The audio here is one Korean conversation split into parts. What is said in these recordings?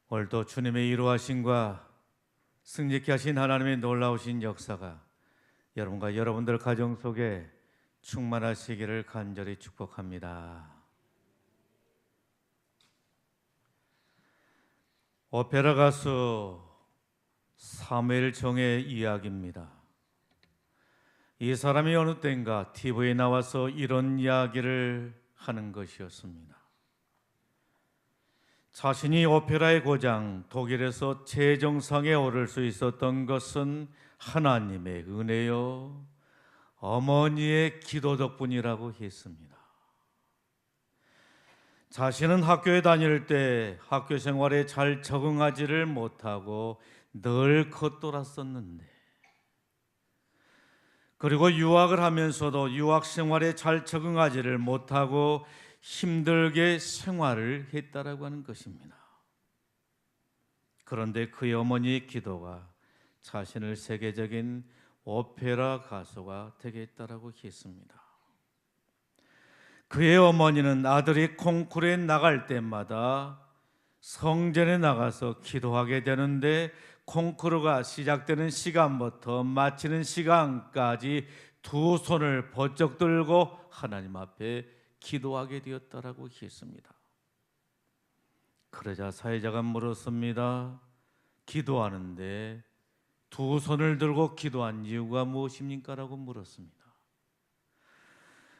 오늘도 주님의 이루하심과 승리케 하신 하나님의 놀라우신 역사가 여러분과 여러분들 가정 속에 충만하시기를 간절히 축복합니다. 오페라 가수 사무엘 정의 이야기입니다. 이 사람이 어느 때인가 TV에 나와서 이런 이야기를 하는 것이었습니다. 자신이 오페라의 고장 독일에서 최정상에 오를 수 있었던 것은 하나님의 은혜요, 어머니의 기도 덕분이라고 했습니다. 자신은 학교에 다닐 때 학교 생활에 잘 적응하지를 못하고 늘 겉돌았었는데, 그리고 유학을 하면서도 유학 생활에 잘 적응하지를 못하고 힘들게 생활을 했다라고 하는 것입니다. 그런데 그의 어머니의 기도가 자신을 세계적인 오페라 가수가 되게 했다라고 했습니다. 그의 어머니는 아들이 콩쿠르에 나갈 때마다 성전에 나가서 기도하게 되는데, 콩쿠르가 시작되는 시간부터 마치는 시간까지 두 손을 번쩍 들고 하나님 앞에 기도하게 되었다라고 했습니다. 그러자 사회자가 물었습니다. 기도하는데 두 손을 들고 기도한 이유가 무엇입니까? 라고 물었습니다.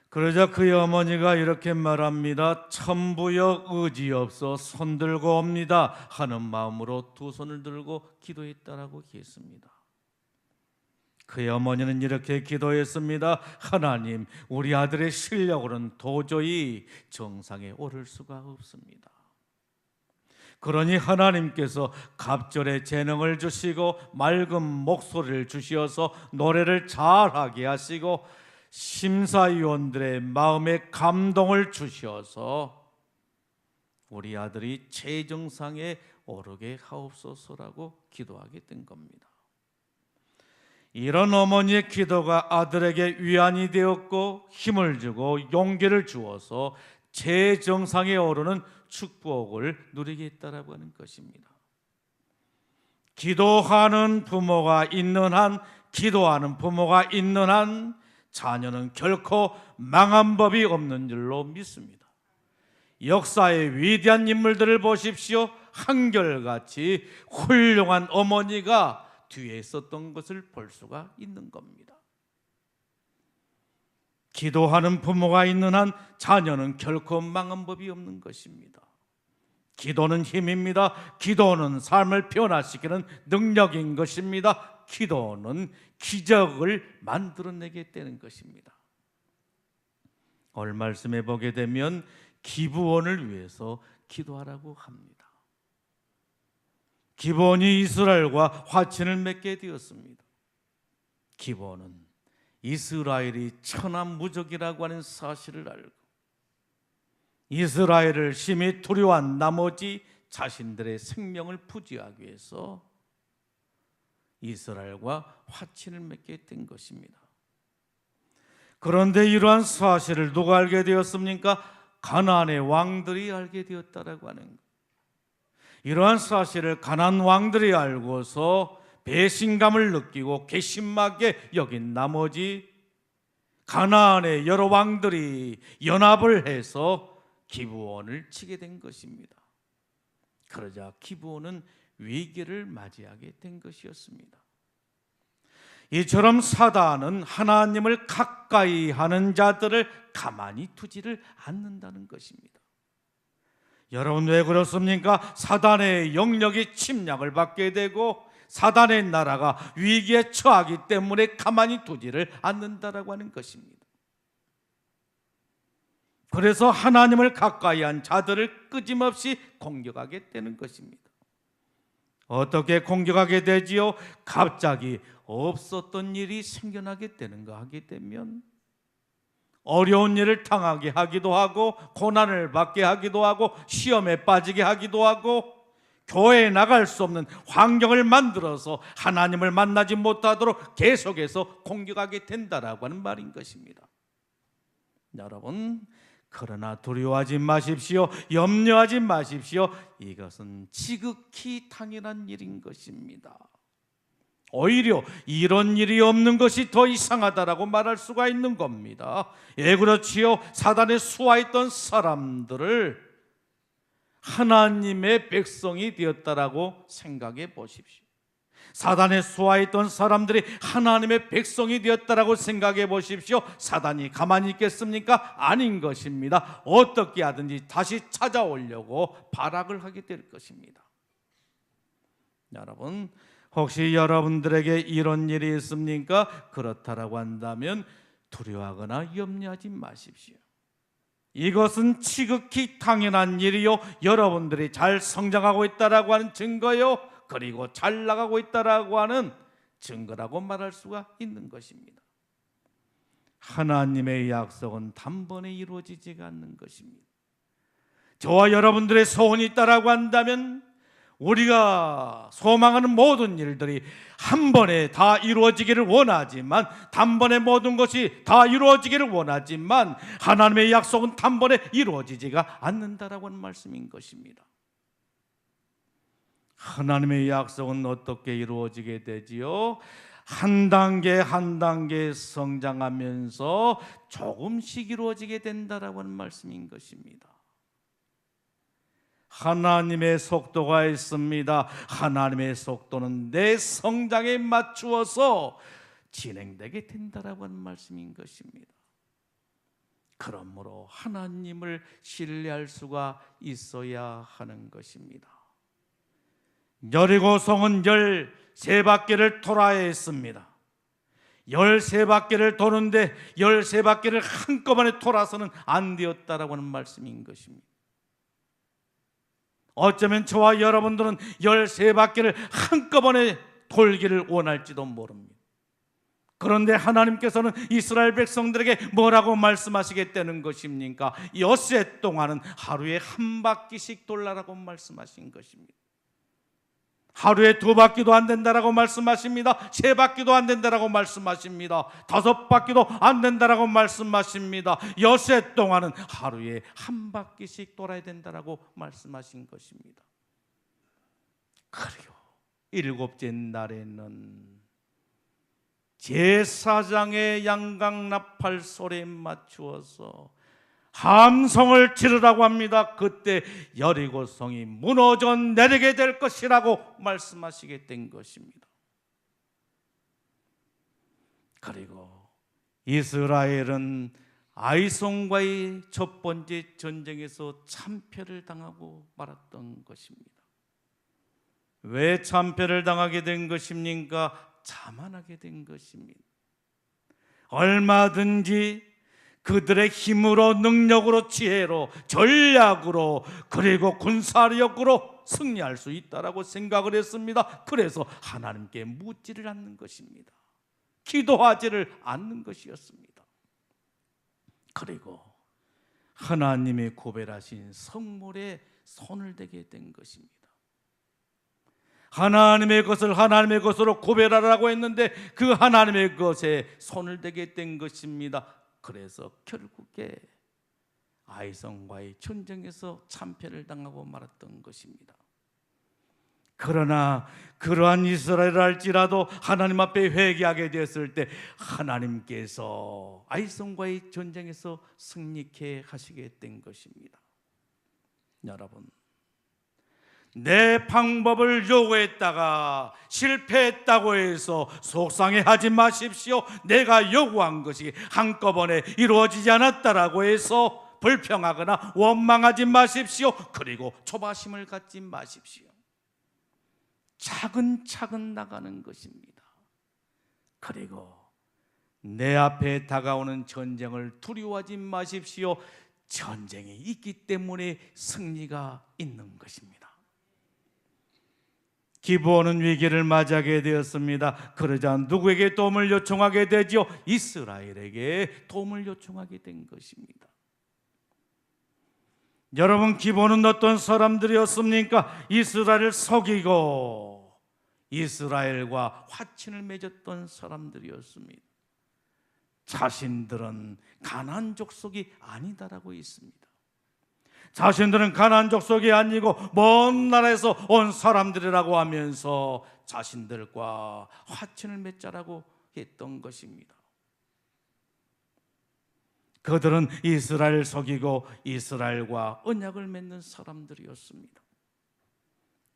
그러자 그의 어머니가 이렇게 말합니다. 천부여 의지 없어 손 들고 옵니다 하는 마음으로 두 손을 들고 기도했다라고 했습니다. 그의 어머니는 이렇게 기도했습니다. 하나님, 우리 아들의 실력으로는 도저히 정상에 오를 수가 없습니다. 그러니 하나님께서 갑절의 재능을 주시고 맑은 목소리를 주시어서 노래를 잘하게 하시고 심사위원들의 마음에 감동을 주셔서 우리 아들이 최정상에 오르게 하옵소서라고 기도하게 된 겁니다. 이런 어머니의 기도가 아들에게 위안이 되었고 힘을 주고 용기를 주어서 최정상에 오르는 축복을 누리게 했다라고 하는 것입니다. 기도하는 부모가 있는 한, 기도하는 부모가 있는 한 자녀는 결코 망한 법이 없는 줄로 믿습니다. 역사의 위대한 인물들을 보십시오. 한결같이 훌륭한 어머니가 뒤에 있었던 것을 볼 수가 있는 겁니다. 기도하는 부모가 있는 한 자녀는 결코 망한 법이 없는 것입니다. 기도는 힘입니다. 기도는 삶을 변화시키는 능력인 것입니다. 기도는 기적을 만들어내게 되는 것입니다. 오늘 말씀에 보게 되면 기브온을 위해서 기도하라고 합니다. 기브온이 이스라엘과 화친을 맺게 되었습니다. 기브온은 이스라엘이 천하무적이라고 하는 사실을 알고 이스라엘을 심히 두려워한 나머지 자신들의 생명을 부지하기 위해서 이스라엘과 화친을 맺게 된 것입니다. 그런데 이러한 사실을 누가 알게 되었습니까? 가나안의 왕들이 알게 되었다라고 하는 것. 이러한 사실을 가나안 왕들이 알고서 배신감을 느끼고 괘씸하게 여긴 나머지 가나안의 여러 왕들이 연합을 해서 기브온을 치게 된 것입니다. 그러자 기브온은 위기를 맞이하게 된 것이었습니다. 이처럼 사단은 하나님을 가까이 하는 자들을 가만히 두지를 않는다는 것입니다. 여러분, 왜 그렇습니까? 사단의 영역이 침략을 받게 되고 사단의 나라가 위기에 처하기 때문에 가만히 두지를 않는다라고 하는 것입니다. 그래서 하나님을 가까이 한 자들을 끊임없이 공격하게 되는 것입니다. 어떻게 공격하게 되지요? 갑자기 없었던 일이 생겨나게 되는가 하게 되면 어려운 일을 당하게 하기도 하고 고난을 받게 하기도 하고 시험에 빠지게 하기도 하고 교회에 나갈 수 없는 환경을 만들어서 하나님을 만나지 못하도록 계속해서 공격하게 된다라고 하는 말인 것입니다. 여러분, 그러나 두려워하지 마십시오. 염려하지 마십시오. 이것은 지극히 당연한 일인 것입니다. 오히려 이런 일이 없는 것이 더 이상하다라고 말할 수가 있는 겁니다. 예, 그렇지요. 사단에 수하했던 사람들을 하나님의 백성이 되었다라고 생각해 보십시오. 사단에 수하했던 사람들이 하나님의 백성이 되었다라고 생각해 보십시오. 사단이 가만히 있겠습니까? 아닌 것입니다. 어떻게 하든지 다시 찾아오려고 발악을 하게 될 것입니다. 여러분, 혹시 여러분들에게 이런 일이 있습니까? 그렇다라고 한다면 두려워하거나 염려하지 마십시오. 이것은 지극히 당연한 일이요, 여러분들이 잘 성장하고 있다라고 하는 증거요, 그리고 잘 나가고 있다라고 하는 증거라고 말할 수가 있는 것입니다. 하나님의 약속은 단번에 이루어지지가 않는 것입니다. 저와 여러분들의 소원이 있다라고 한다면 우리가 소망하는 모든 일들이 한 번에 다 이루어지기를 원하지만, 단번에 모든 것이 다 이루어지기를 원하지만 하나님의 약속은 단번에 이루어지지가 않는다라고 하는 말씀인 것입니다. 하나님의 약속은 어떻게 이루어지게 되지요? 한 단계 한 단계 성장하면서 조금씩 이루어지게 된다라고 하는 말씀인 것입니다. 하나님의 속도가 있습니다. 하나님의 속도는 내 성장에 맞추어서 진행되게 된다라고 하는 말씀인 것입니다. 그러므로 하나님을 신뢰할 수가 있어야 하는 것입니다. 여리고성은 13바퀴를 돌아야 했습니다. 13바퀴를 도는데 13바퀴를 한꺼번에 돌아서는 안 되었다라고 하는 말씀인 것입니다. 어쩌면 저와 여러분들은 13바퀴를 한꺼번에 돌기를 원할지도 모릅니다. 그런데 하나님께서는 이스라엘 백성들에게 뭐라고 말씀하시겠다는 것입니까? 엿새 동안은 하루에 한 바퀴씩 돌라라고 말씀하신 것입니다. 하루에 2바퀴도 안 된다라고 말씀하십니다. 3바퀴도 안 된다라고 말씀하십니다. 5바퀴도 안 된다라고 말씀하십니다. 엿새 동안은 하루에 한 바퀴씩 돌아야 된다라고 말씀하신 것입니다. 그리고 7째 날에는 제사장의 양강나팔 소리에 맞추어서 함성을 지르라고 합니다. 그때 여리고성이 무너져 내리게 될 것이라고 말씀하시게 된 것입니다. 그리고 이스라엘은 아이송과의 첫 번째 전쟁에서 참패를 당하고 말았던 것입니다. 왜 참패를 당하게 된 것입니까? 자만하게 된 것입니다. 얼마든지 그들의 힘으로, 능력으로, 지혜로, 전략으로, 그리고 군사력으로 승리할 수 있다라고 생각을 했습니다. 그래서 하나님께 묻지를 않는 것입니다. 기도하지를 않는 것이었습니다. 그리고 하나님의 구별하신 성물에 손을 대게 된 것입니다. 하나님의 것을 하나님의 것으로 구별하라고 했는데 그 하나님의 것에 손을 대게 된 것입니다. 그래서 결국에 아이성과의 전쟁에서 참패를 당하고 말았던 것입니다. 그러나 그러한 이스라엘을 할지라도 하나님 앞에 회개하게 되었을 때 하나님께서 아이성과의 전쟁에서 승리케 하시게 된 것입니다. 여러분, 내 방법을 요구했다가 실패했다고 해서 속상해하지 마십시오. 내가 요구한 것이 한꺼번에 이루어지지 않았다라고 해서 불평하거나 원망하지 마십시오. 그리고 조바심을 갖지 마십시오. 차근차근 나가는 것입니다. 그리고 내 앞에 다가오는 전쟁을 두려워하지 마십시오. 전쟁이 있기 때문에 승리가 있는 것입니다. 기브온은 위기를 맞이하게 되었습니다. 그러자 누구에게 도움을 요청하게 되죠? 이스라엘에게 도움을 요청하게 된 것입니다. 여러분, 기브온은 어떤 사람들이었습니까? 이스라엘을 속이고 이스라엘과 화친을 맺었던 사람들이었습니다. 자신들은 가나안 족속이 아니다라고 있습니다. 자신들은 가나안 족속이 아니고 먼 나라에서 온 사람들이라고 하면서 자신들과 화친을 맺자라고 했던 것입니다. 그들은 이스라엘을 속이고 이스라엘과 언약을 맺는 사람들이었습니다.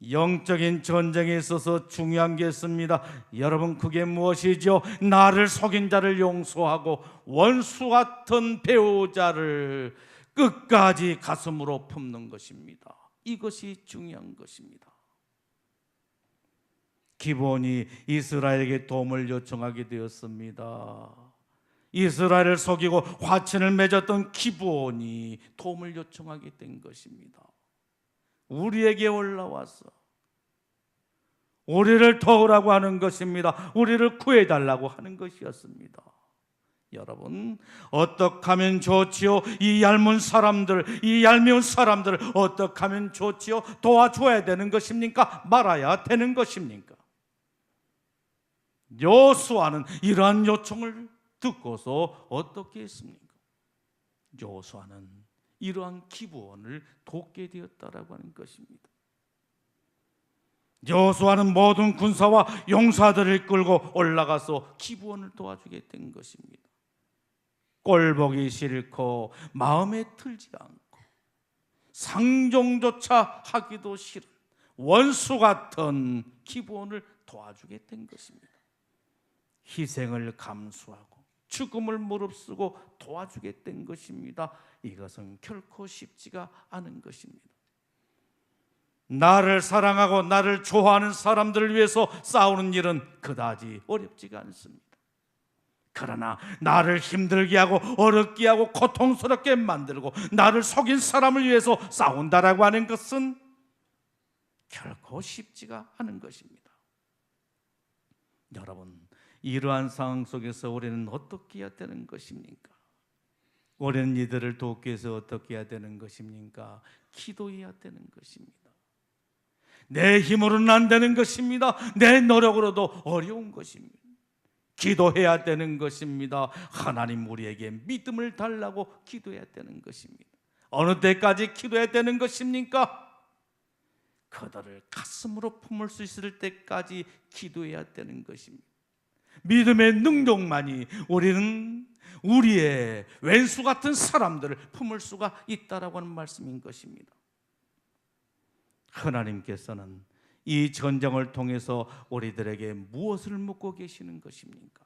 영적인 전쟁에 있어서 중요한 게 있습니다. 여러분, 그게 무엇이죠? 나를 속인 자를 용서하고 원수 같은 배우자를 끝까지 가슴으로 품는 것입니다. 이것이 중요한 것입니다. 기브온이 이스라엘에게 도움을 요청하게 되었습니다. 이스라엘을 속이고 화친을 맺었던 기브온이 도움을 요청하게 된 것입니다. 우리에게 올라와서 우리를 도우라고 하는 것입니다. 우리를 구해달라고 하는 것이었습니다. 여러분, 어떻게 하면 좋지요? 이 얄미운 사람들을 어떻게 하면 좋지요? 도와줘야 되는 것입니까? 말아야 되는 것입니까? 여호수아는 이러한 요청을 듣고서 어떻게 했습니까? 여호수아는 이러한 기브온을 돕게 되었다라고 하는 것입니다. 여호수아는 모든 군사와 용사들을 끌고 올라가서 기브온을 도와주게 된 것입니다. 꼴보기 싫고 마음에 들지 않고 상종조차 하기도 싫은 원수 같은 기브온을 도와주게 된 것입니다. 희생을 감수하고 죽음을 무릅쓰고 도와주게 된 것입니다. 이것은 결코 쉽지가 않은 것입니다. 나를 사랑하고 나를 좋아하는 사람들을 위해서 싸우는 일은 그다지 어렵지가 않습니다. 그러나 나를 힘들게 하고 어렵게 하고 고통스럽게 만들고 나를 속인 사람을 위해서 싸운다라고 하는 것은 결코 쉽지가 않은 것입니다. 여러분, 이러한 상황 속에서 우리는 어떻게 해야 되는 것입니까? 우리는 이들을 돕기 위해서 어떻게 해야 되는 것입니까? 기도해야 되는 것입니다. 내 힘으로는 안 되는 것입니다. 내 노력으로도 어려운 것입니다. 기도해야 되는 것입니다. 하나님, 우리에게 믿음을 달라고 기도해야 되는 것입니다. 어느 때까지 기도해야 되는 것입니까? 그들을 가슴으로 품을 수 있을 때까지 기도해야 되는 것입니다. 믿음의 능력만이 우리는 우리의 왼수 같은 사람들을 품을 수가 있다라고 하는 말씀인 것입니다. 하나님께서는 이 전쟁을 통해서 우리들에게 무엇을 묻고 계시는 것입니까?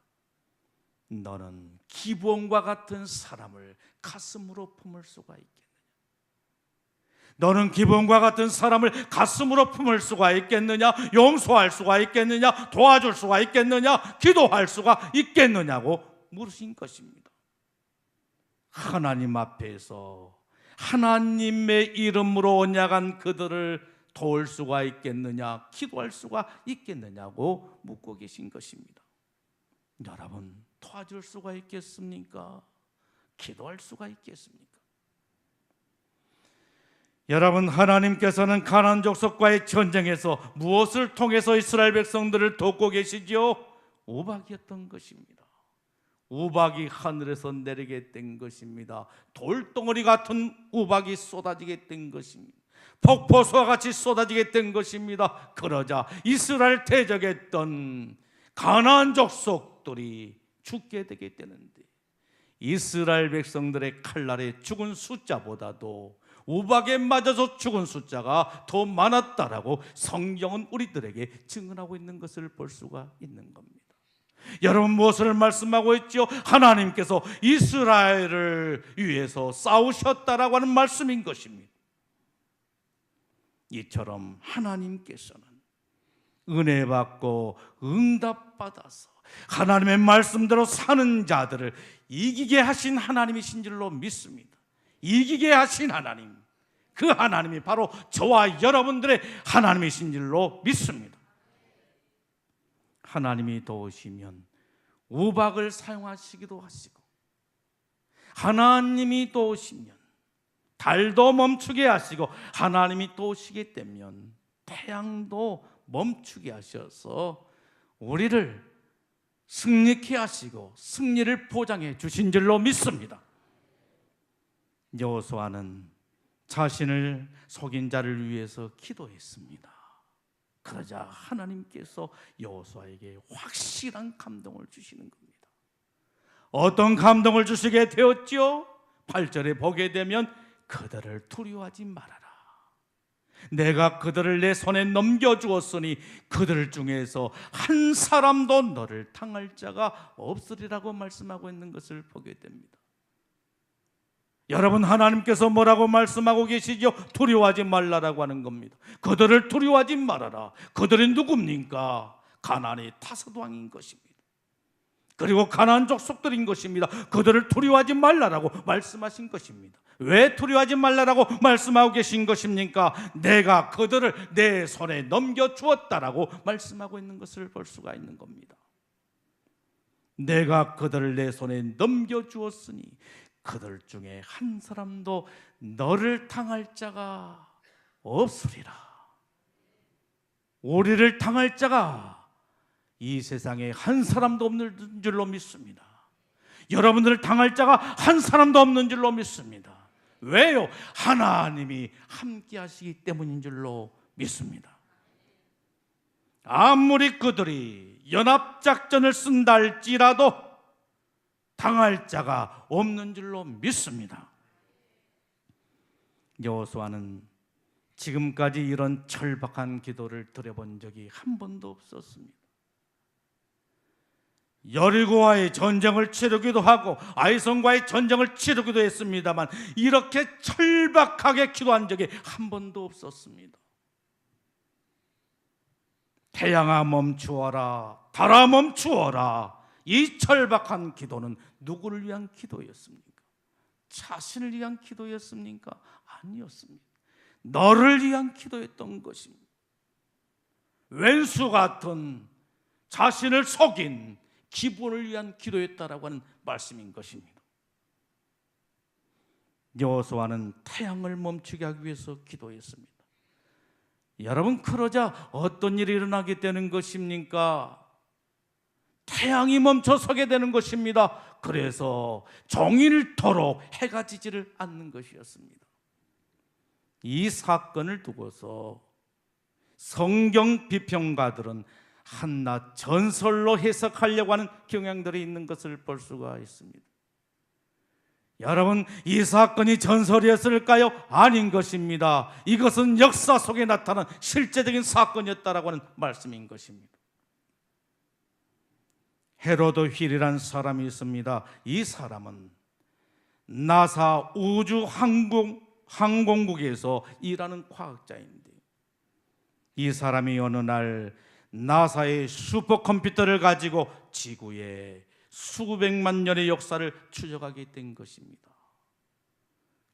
너는 기브온과 같은 사람을 가슴으로 품을 수가 있겠느냐? 너는 기브온과 같은 사람을 가슴으로 품을 수가 있겠느냐? 용서할 수가 있겠느냐? 도와줄 수가 있겠느냐? 기도할 수가 있겠느냐고 물으신 것입니다. 하나님 앞에서 하나님의 이름으로 언약한 그들을 도울 수가 있겠느냐, 기도할 수가 있겠느냐고 묻고 계신 것입니다. 여러분, 도와줄 수가 있겠습니까? 기도할 수가 있겠습니까? 여러분, 하나님께서는 가나안 족속과의 전쟁에서 무엇을 통해서 이스라엘 백성들을 돕고 계시죠? 우박이었던 것입니다. 우박이 하늘에서 내리게 된 것입니다. 돌덩어리 같은 우박이 쏟아지게 된 것입니다. 폭포수와 같이 쏟아지게 된 것입니다. 그러자 이스라엘 대적했던 가나안 족속들이 죽게 되게 되는데, 이스라엘 백성들의 칼날에 죽은 숫자보다도 우박에 맞아서 죽은 숫자가 더 많았다라고 성경은 우리들에게 증언하고 있는 것을 볼 수가 있는 겁니다. 여러분, 무엇을 말씀하고 있죠? 하나님께서 이스라엘을 위해서 싸우셨다라고 하는 말씀인 것입니다. 이처럼 하나님께서는 은혜 받고 응답 받아서 하나님의 말씀대로 사는 자들을 이기게 하신 하나님이신 줄로 믿습니다. 이기게 하신 하나님, 그 하나님이 바로 저와 여러분들의 하나님이신 줄로 믿습니다. 하나님이 도우시면 우박을 사용하시기도 하시고, 하나님이 도우시면 달도 멈추게 하시고, 하나님이 도우시게 되면 태양도 멈추게 하셔서 우리를 승리케 하시고 승리를 보장해 주신 줄로 믿습니다. 여호수아는 자신을 속인 자를 위해서 기도했습니다. 그러자 하나님께서 여호수아에게 확실한 감동을 주시는 겁니다. 어떤 감동을 주시게 되었지요? 8절에 보게 되면 그들을 두려워하지 말아라. 내가 그들을 내 손에 넘겨주었으니 그들 중에서 한 사람도 너를 당할 자가 없으리라고 말씀하고 있는 것을 보게 됩니다. 여러분, 하나님께서 뭐라고 말씀하고 계시죠? 두려워하지 말라라고 하는 겁니다. 그들을 두려워하지 말아라. 그들이 누굽니까? 가나안의 다섯 왕인 것입니다. 그리고 가나안 족속들인 것입니다. 그들을 두려워하지 말라라고 말씀하신 것입니다. 왜 두려워하지 말라라고 말씀하고 계신 것입니까? 내가 그들을 내 손에 넘겨주었다라고 말씀하고 있는 것을 볼 수가 있는 겁니다. 내가 그들을 내 손에 넘겨주었으니 그들 중에 한 사람도 너를 당할 자가 없으리라. 우리를 당할 자가 이 세상에 한 사람도 없는 줄로 믿습니다. 여러분들을 당할 자가 한 사람도 없는 줄로 믿습니다. 왜요? 하나님이 함께 하시기 때문인 줄로 믿습니다. 아무리 그들이 연합작전을 쓴다 할지라도 당할 자가 없는 줄로 믿습니다. 여호수아는 지금까지 이런 절박한 기도를 드려본 적이 한 번도 없었습니다. 여리고와의 전쟁을 치르기도 하고 아이성과의 전쟁을 치르기도 했습니다만 이렇게 절박하게 기도한 적이 한 번도 없었습니다. 태양아 멈추어라, 달아 멈추어라. 이 절박한 기도는 누구를 위한 기도였습니까? 자신을 위한 기도였습니까? 아니었습니다. 너를 위한 기도였던 것입니다. 왼수 같은 자신을 속인 기분을 위한 기도였다라고 하는 말씀인 것입니다. 여호수아는 태양을 멈추게 하기 위해서 기도했습니다. 여러분, 그러자 어떤 일이 일어나게 되는 것입니까? 태양이 멈춰서게 되는 것입니다. 그래서 종일토록 해가 지지를 않는 것이었습니다. 이 사건을 두고서 성경 비평가들은 한낱 전설로 해석하려고 하는 경향들이 있는 것을 볼 수가 있습니다. 여러분, 이 사건이 전설이었을까요? 아닌 것입니다. 이것은 역사 속에 나타난 실제적인 사건이었다라고 하는 말씀인 것입니다. 헤로드 휠이라는 사람이 있습니다. 이 사람은 나사 우주 항공국에서 일하는 과학자인데, 이 사람이 어느 날 나사의 슈퍼컴퓨터를 가지고 지구의 수백만 년의 역사를 추적하게 된 것입니다.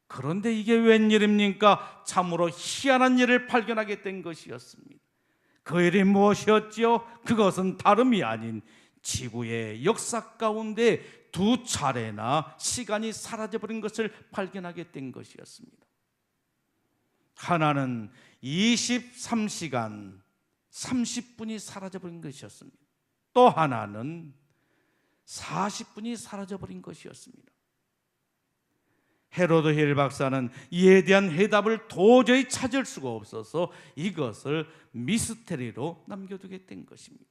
그런데 이게 웬일입니까? 참으로 희한한 일을 발견하게 된 것이었습니다. 그 일이 무엇이었지요? 그것은 다름이 아닌 지구의 역사 가운데 두 차례나 시간이 사라져버린 것을 발견하게 된 것이었습니다. 하나는 23시간 30분이 사라져버린 것이었습니다. 또 하나는 40분이 사라져버린 것이었습니다. 헤로드 힐 박사는 이에 대한 해답을 도저히 찾을 수가 없어서 이것을 미스테리로 남겨두게 된 것입니다.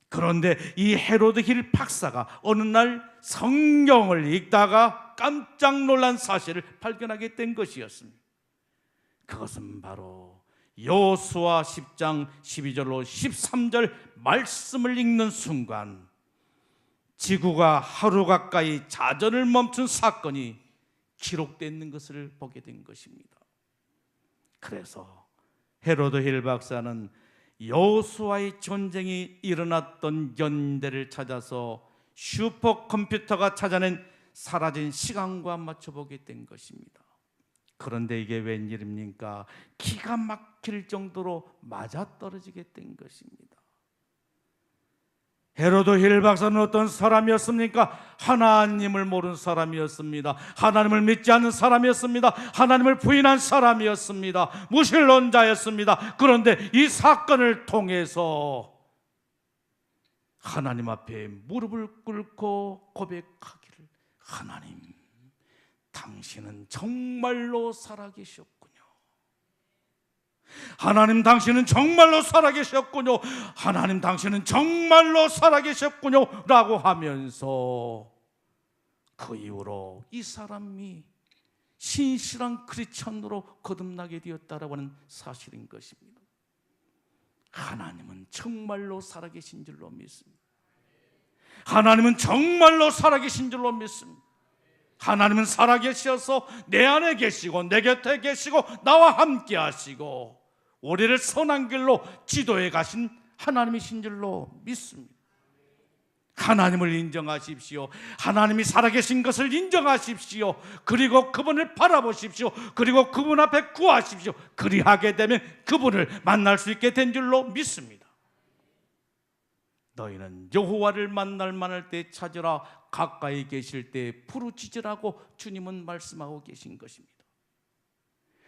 그런데 이 헤로드 힐 박사가 어느 날 성경을 읽다가 깜짝 놀란 사실을 발견하게 된 것이었습니다. 그것은 바로 여호수아 10장 12절로 13절 말씀을 읽는 순간 지구가 하루 가까이 자전을 멈춘 사건이 기록되어 있는 것을 보게 된 것입니다. 그래서 헤로드 힐 박사는 여호수아의 전쟁이 일어났던 연대를 찾아서 슈퍼컴퓨터가 찾아낸 사라진 시간과 맞춰보게 된 것입니다. 그런데 이게 웬일입니까? 기가 막힐 정도로 맞아떨어지게 된 것입니다. 헤로드 힐 박사는 어떤 사람이었습니까? 하나님을 모르는 사람이었습니다. 하나님을 믿지 않는 사람이었습니다. 하나님을 부인한 사람이었습니다. 무신론자였습니다. 그런데 이 사건을 통해서 하나님 앞에 무릎을 꿇고 고백하기를, 하나님, 당신은 정말로 살아계셨군요. 하나님, 당신은 정말로 살아계셨군요. 하나님, 당신은 정말로 살아계셨군요 라고 하면서 그 이후로 이 사람이 신실한 크리스천으로 거듭나게 되었다라고 하는 사실인 것입니다. 하나님은 정말로 살아계신 줄로 믿습니다. 하나님은 정말로 살아계신 줄로 믿습니다. 하나님은 살아계셔서 내 안에 계시고 내 곁에 계시고 나와 함께 하시고 우리를 선한 길로 지도해 가신 하나님이신 줄로 믿습니다. 하나님을 인정하십시오. 하나님이 살아계신 것을 인정하십시오. 그리고 그분을 바라보십시오. 그리고 그분 앞에 구하십시오. 그리하게 되면 그분을 만날 수 있게 된 줄로 믿습니다. 너희는 여호와를 만날 만할 때 찾으라, 가까이 계실 때 부르짖으라고 주님은 말씀하고 계신 것입니다.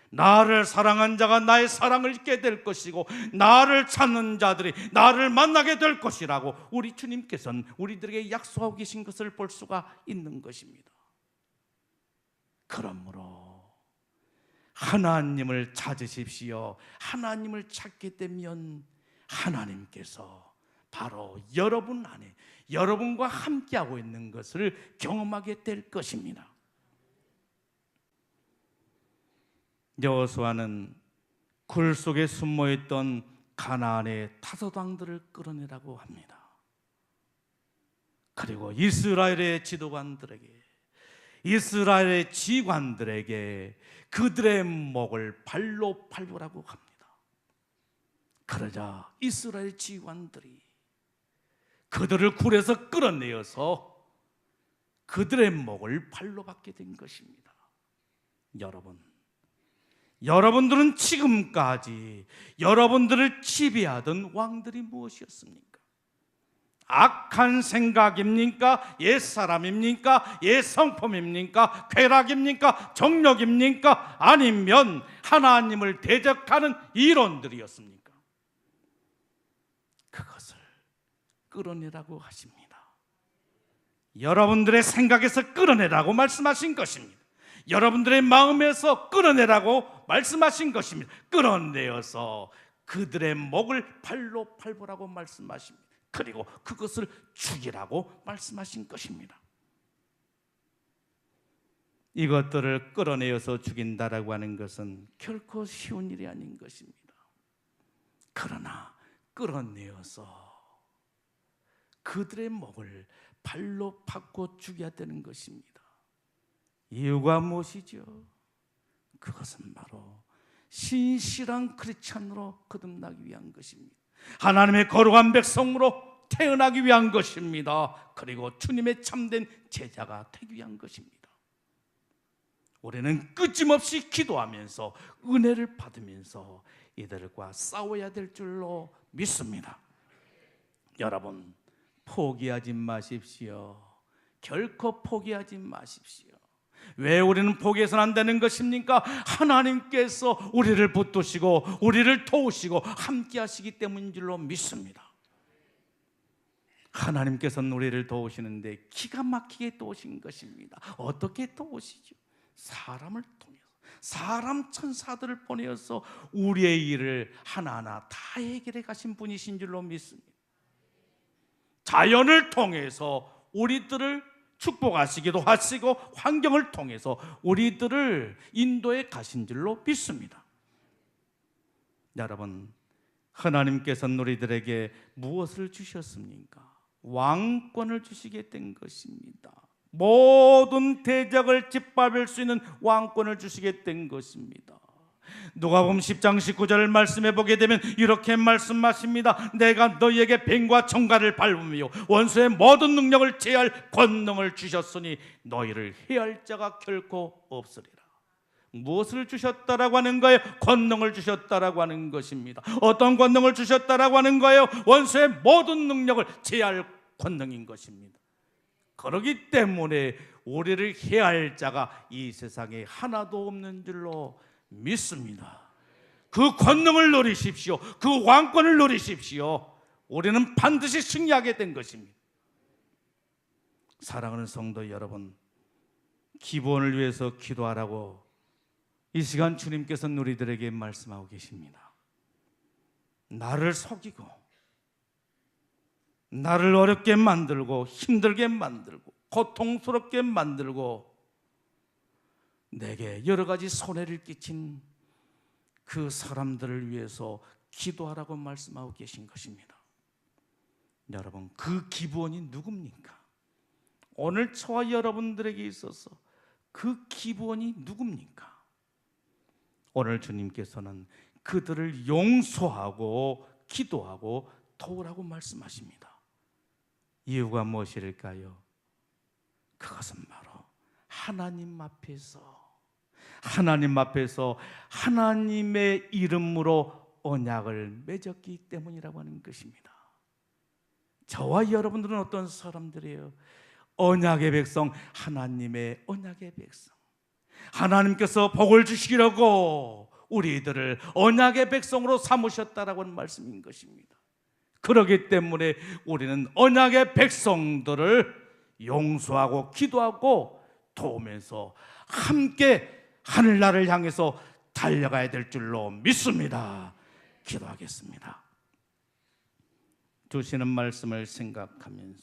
나를 사랑한 자가 나의 사랑을 잊게 될 것이고 나를 찾는 자들이 나를 만나게 될 것이라고 우리 주님께서는 우리들에게 약속하고 계신 것을 볼 수가 있는 것입니다. 그러므로 하나님을 찾으십시오. 하나님을 찾게 되면 하나님께서 바로 여러분 안에 여러분과 함께하고 있는 것을 경험하게 될 것입니다. 여호수아는 굴 속에 숨어있던 가나안의 5 왕들을 끌어내라고 합니다. 그리고 이스라엘의 지도관들에게, 이스라엘의 지관들에게 그들의 목을 발로 밟으라고 합니다. 그러자 이스라엘 지관들이 그들을 굴에서 끌어내어서 그들의 목을 발로 받게 된 것입니다. 여러분들은 지금까지 여러분들을 지배하던 왕들이 무엇이었습니까? 악한 생각입니까? 옛사람입니까? 옛성품입니까? 쾌락입니까? 정욕입니까? 아니면 하나님을 대적하는 이론들이었습니까? 그것을 끌어내라고 하십니다. 여러분들의 생각에서 끌어내라고 말씀하신 것입니다. 여러분들의 마음에서 끌어내라고 말씀하신 것입니다. 끌어내어서 그들의 목을 발로 밟으라고 말씀하십니다. 그리고 그것을 죽이라고 말씀하신 것입니다. 이것들을 끌어내어서 죽인다라고 하는 것은 결코 쉬운 일이 아닌 것입니다. 그러나 끌어내어서 그들의 목을 발로 밟고 죽여야 되는 것입니다. 이유가 무엇이죠? 그것은 바로 신실한 크리스찬으로 거듭나기 위한 것입니다. 하나님의 거룩한 백성으로 태어나기 위한 것입니다. 그리고 주님의 참된 제자가 되기 위한 것입니다. 우리는 끊임없이 기도하면서 은혜를 받으면서 이들과 싸워야 될 줄로 믿습니다. 여러분, 포기하지 마십시오. 결코 포기하지 마십시오. 왜 우리는 포기해서는 안 되는 것입니까? 하나님께서 우리를 붙드시고 우리를 도우시고 함께 하시기 때문인 줄로 믿습니다. 하나님께서는 우리를 도우시는데 기가 막히게 도우신 것입니다. 어떻게 도우시죠? 사람을 통해서, 사람 천사들을 보내어서 우리의 일을 하나하나 다 해결해 가신 분이신 줄로 믿습니다. 자연을 통해서 우리들을 축복하시기도 하시고 환경을 통해서 우리들을 인도해 가신 줄로 믿습니다. 여러분, 하나님께서는 우리들에게 무엇을 주셨습니까? 왕권을 주시게 된 것입니다. 모든 대적을 짓밟을 수 있는 왕권을 주시게 된 것입니다. 누가복음 10장 19절을 말씀해 보게 되면 이렇게 말씀하십니다. 내가 너희에게 뱀과 청갈을 밟으며 원수의 모든 능력을 제할 권능을 주셨으니 너희를 해할 자가 결코 없으리라. 무엇을 주셨다라고 하는 거예요? 권능을 주셨다라고 하는 것입니다. 어떤 권능을 주셨다라고 하는 거예요? 원수의 모든 능력을 제할 권능인 것입니다. 그렇기 때문에 우리를 해할 자가 이 세상에 하나도 없는 줄로 믿습니다. 그 권능을 누리십시오. 그 왕권을 누리십시오. 우리는 반드시 승리하게 된 것입니다. 사랑하는 성도 여러분, 기본을 위해서 기도하라고 이 시간 주님께서는 우리들에게 말씀하고 계십니다. 나를 속이고 나를 어렵게 만들고 힘들게 만들고 고통스럽게 만들고 내게 여러 가지 손해를 끼친 그 사람들을 위해서 기도하라고 말씀하고 계신 것입니다. 여러분, 그 기본이 누굽니까? 오늘 저와 여러분들에게 있어서 그 기본이 누굽니까? 오늘 주님께서는 그들을 용서하고 기도하고 도우라고 말씀하십니다. 이유가 무엇일까요? 그것은 바로 하나님 앞에서 하나님의 이름으로 언약을 맺었기 때문이라고 하는 것입니다. 저와 여러분들은 어떤 사람들이에요? 언약의 백성, 하나님의 언약의 백성. 하나님께서 복을 주시려고 우리들을 언약의 백성으로 삼으셨다라고 하는 말씀인 것입니다. 그렇기 때문에 우리는 언약의 백성들을 용서하고 기도하고 도우면서 함께 하늘나라를 향해서 달려가야 될 줄로 믿습니다. 기도하겠습니다. 주시는 말씀을 생각하면서